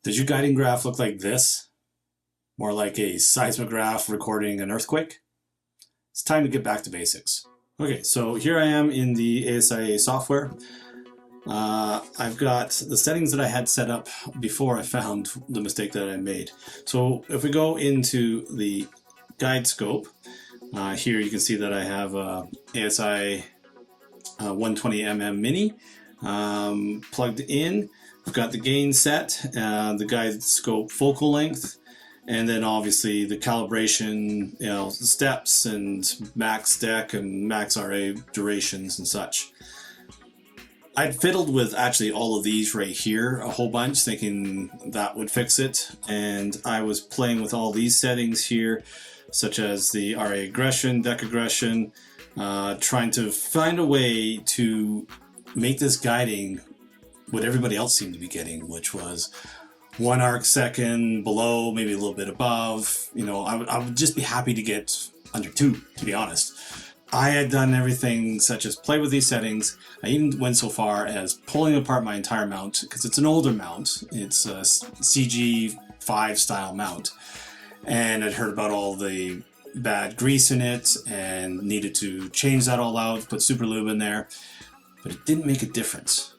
Does your guiding graph look like this? More like a seismograph recording an earthquake? It's time to get back to basics. Okay, so here I am in the ASIAIR software. I've got the settings that I had set up before I found the mistake that I made. So if we go into the guide scope, here you can see that I have ASI 120mm mini plugged in. I've got the gain set, the guide scope focal length, and then obviously the calibration, the steps and max deck and max RA durations and such. I'd fiddled with actually all of these right here a whole bunch, thinking that would fix it. And I was playing with all these settings here, such as the RA aggression, deck aggression, trying to find a way to make this guiding what everybody else seemed to be getting, which was 1 arc second below, maybe a little bit above. I would just be happy to get under 2, to be honest. I had done everything such as play with these settings. I even went so far as pulling apart my entire mount, because it's an older mount. It's a CG5 style mount. And I'd heard about all the bad grease in it and needed to change that all out, put super lube in there. But it didn't make a difference.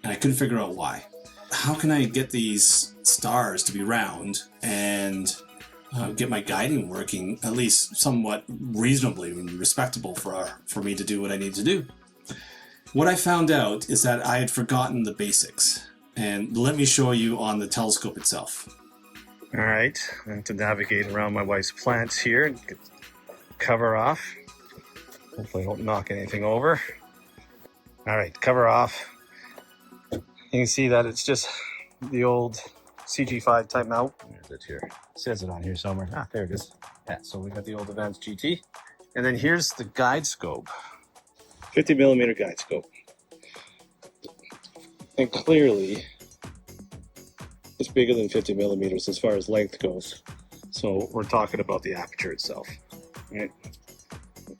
And I couldn't figure out why. How can I get these stars to be round and get my guiding working at least somewhat reasonably respectable for me to do what I need to do? What I found out is that I had forgotten the basics, and let me show you on the telescope itself. All right, I have to navigate around my wife's plants here and get the cover off. Hopefully I don't knock anything over. All right, cover off. You can see that it's just the old CG5 type mount. Where's it here? It says it on here somewhere. Ah, there it is. Yeah, so we got the old Advanced GT. And then here's the guide scope. 50mm guide scope. And clearly, it's bigger than 50mm as far as length goes. So we're talking about the aperture itself. All right.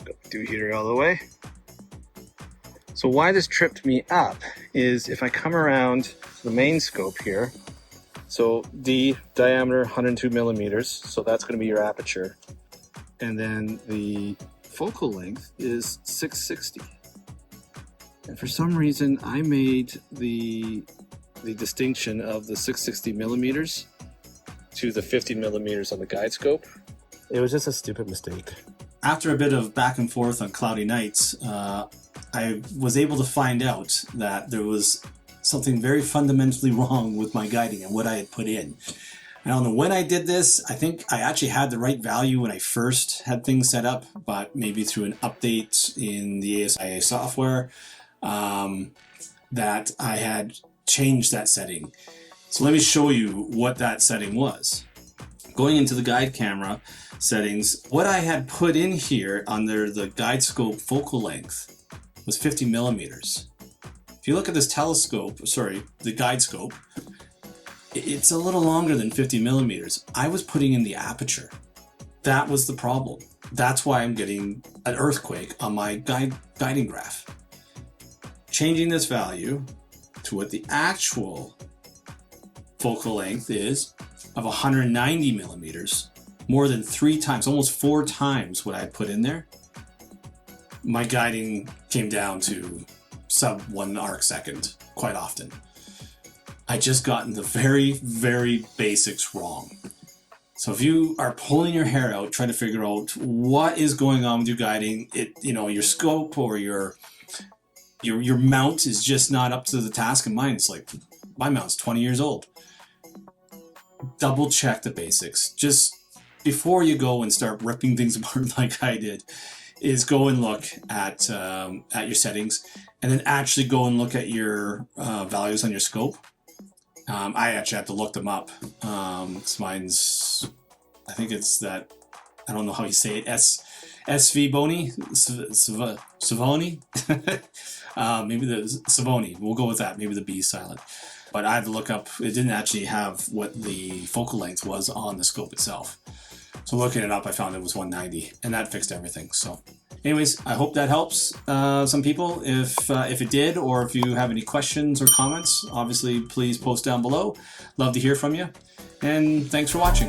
Go do heater all the way. So why this tripped me up is if I come around the main scope here, so D diameter 102mm, so that's going to be your aperture, and then the focal length is 660. And for some reason, I made the distinction of the 660mm to the 50mm on the guide scope. It was just a stupid mistake. After a bit of back and forth on cloudy nights, I was able to find out that there was something very fundamentally wrong with my guiding and what I had put in. I don't know when I did this. I think I actually had the right value when I first had things set up, but maybe through an update in the ASIAIR software that I had changed that setting. So let me show you what that setting was. Going into the guide camera settings, what I had put in here under the guide scope focal length was 50mm. If you look at this the guide scope, it's a little longer than 50mm. I was putting in the aperture. That was the problem. That's why I'm getting an earthquake on my guiding graph. Changing this value to what the actual focal length is of 190mm, more than 3 times, almost 4 times what I put in there, my guiding came down to sub 1 arc second quite often. I just gotten the very, very basics wrong. So if you are pulling your hair out trying to figure out what is going on with your guiding, your scope or your mount is just not up to the task, and my mount's 20 years old. Double check the basics. Just before you go and start ripping things apart like I did, is go and look at your settings, and then actually go and look at your values on your scope. I actually have to look them up. Mine's, I think it's that, I don't know how you say it, SV Boni? Savoni? Maybe the Savoni. We'll go with that. Maybe the B is silent. But I had to look up, it didn't actually have what the focal length was on the scope itself. So looking it up, I found it was 190, and that fixed everything. So Anyways, I hope that helps some people. If it did, or if you have any questions or comments, obviously please post down below. Love to hear from you. And thanks for watching.